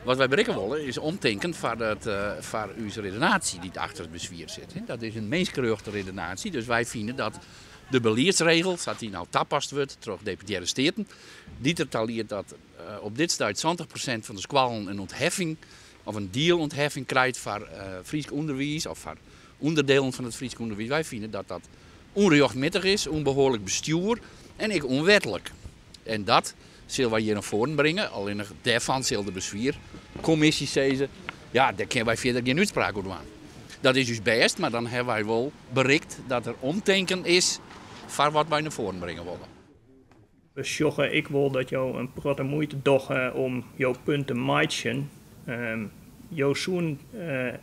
Wat wij bereiken willen is omdenken voor onze redenatie die achter het bezwier zit. Dat is een mensgerechte redenatie. Dus wij vinden dat de beleidsregel, dat die nou tapast wordt, terug deputaire steden, die tertaliert dat op dit stuit 20% van de squallen een ontheffing of een deelontheffing krijgt voor Fries onderwijs of voor onderdelen van het Fries onderwijs. Wij vinden dat dat onrechtmatig is, onbehoorlijk bestuur en ik onwettelijk. En dat zullen wij hier naar voren brengen. Alleen daarvan zal de bezwiercommissie zeggen, ja, daar kunnen wij verder geen uitspraak over doen. Dat is dus best, maar dan hebben wij wel bereikt dat er omdenken is voor wat wij naar voren brengen willen. Dus Jocke, ik wil dat jou een grote moeite doet om jouw punten te matchen. Jouw zoen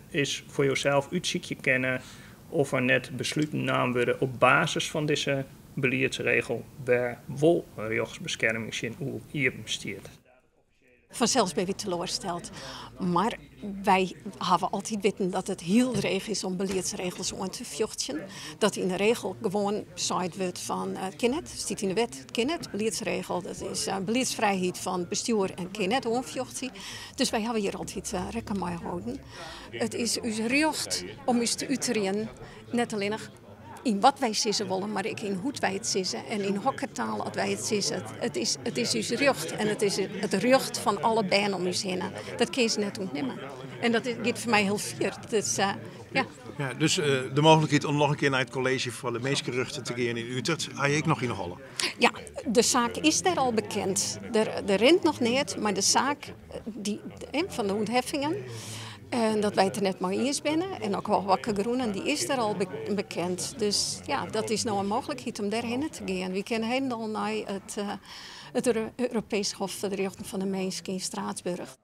is voor jezelf uitzichtje kennen of er net besluiten genomen worden op basis van deze beleidsregel waar wel rechtsbescherming in hier besteedt. Vanzelfs ben je teleurgesteld. Maar wij hebben altijd weten dat het heel erg is om beleidsregels aan te vluchten. Dat in de regel gewoon gezegd wordt van kinnet, het staat in de wet, kinnet, beleidsregel, dat is beleidsvrijheid van bestuur en kinnet aanvluchten. Dus wij hebben hier altijd rekening mee gehouden. Het is uw recht om ons te uiterien, net alleen nog in wat wij zeggen willen, maar ook in hoe wij het zeggen en in hokkertaal als wij het zeggen. Het is uw recht en het is het recht van alle bijen om ons heen. Dat kun je net ontnemen. En dat gaat voor mij heel fier. Dus, ja. Ja, dus de mogelijkheid om nog een keer naar het college van de meestgeruchten te gaan in Utrecht, had je ook nog in Holland? Ja, de zaak is daar al bekend. Er rent nog niet, maar de zaak van de ontheffingen. En dat wij het er net maar eens binnen. En ook wel Wakker Groenen, die is er al bekend. Dus ja, dat is nou een mogelijkheid om daarheen te gaan. We kunnen helemaal naar het Europees Hof voor de Rechten van de Mens in Straatsburg.